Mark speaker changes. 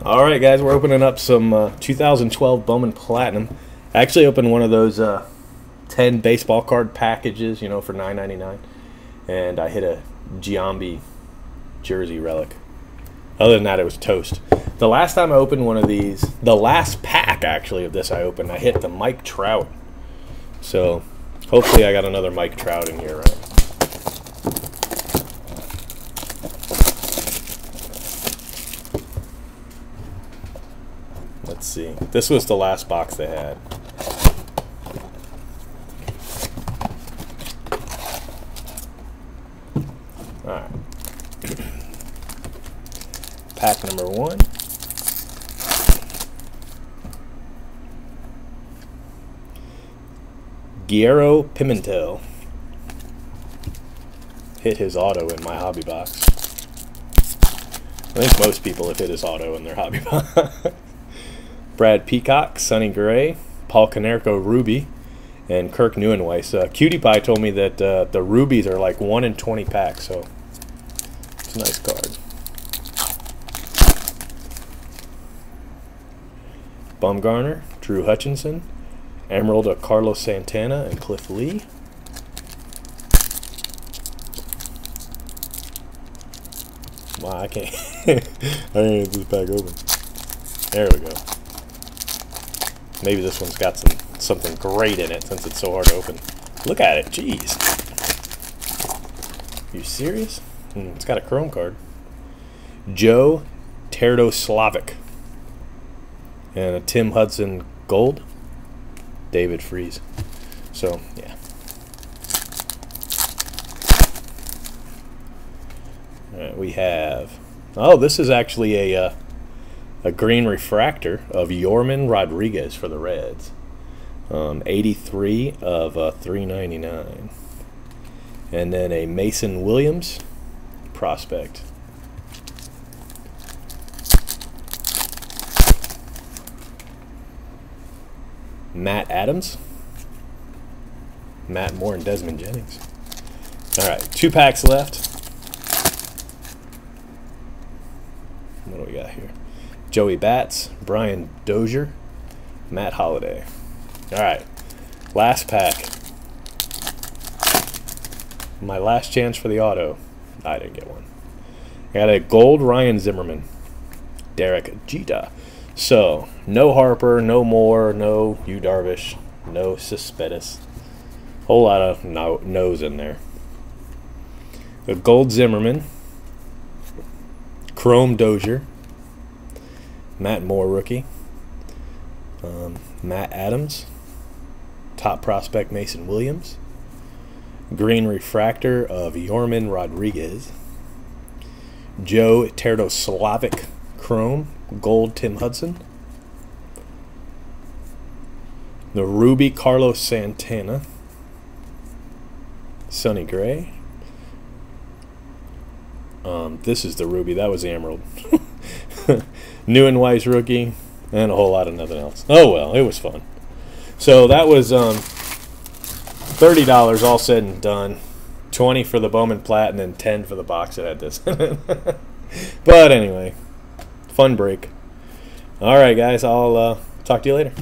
Speaker 1: All right, guys, we're opening up some 2012 Bowman Platinum. I actually opened one of those 10 baseball card packages, you know, for $9.99, and I hit a Giambi jersey relic. Other than that, it was toast. The last time I opened one of these, the last pack actually of this I opened, I hit the Mike Trout. So hopefully I got another Mike Trout in here, right? Let's see. This was the last box they had. Alright. Pack number 1. Guillermo Pimentel. Hit his auto in my hobby box. I think most people have hit his auto in their hobby box. Brad Peacock, Sonny Gray, Paul Konerko Ruby, and Kirk Neuenweiss. Cutie Pie told me that the Rubies are like 1 in 20 packs, so it's a nice card. Bumgarner, Drew Hutchinson, Emerald of Carlos Santana and Cliff Lee. Wow, I can't. I can't get this pack open. There we go. Maybe this one's got something great in it since it's so hard to open. Look at it, jeez. You serious? It's got a chrome card. Joe Terdoslavic. And a Tim Hudson gold. David Freese. So, yeah. Alright, we have... Oh, this is actually a green refractor of Yorman Rodriguez for the Reds. 83 of 399. And then a Mason Williams prospect. Matt Adams. Matt Moore and Desmond Jennings. Alright, 2 packs left. What do we got here? Joey Bats, Brian Dozier, Matt Holliday. Alright, last pack. My last chance for the auto. I didn't get one. I got a gold Ryan Zimmerman. Derek Jeter. So, no Harper, no Moore, no Yu Darvish, no Cespedes. Whole lot of no's in there. A gold Zimmerman. Chrome Dozier. Matt Moore rookie. Matt Adams. Top prospect Mason Williams. Green refractor of Yorman Rodriguez. Joe Terdoslavic chrome. Gold Tim Hudson. The Ruby Carlos Santana. Sonny Gray. This is the Ruby. That was the Emerald. Neuenweiss rookie, and a whole lot of nothing else. Oh well, it was fun. So that was $30 all said and done. 20 for the Bowman Plat, and then 10 for the box that had this. But anyway, fun break. All right, guys. I'll talk to you later.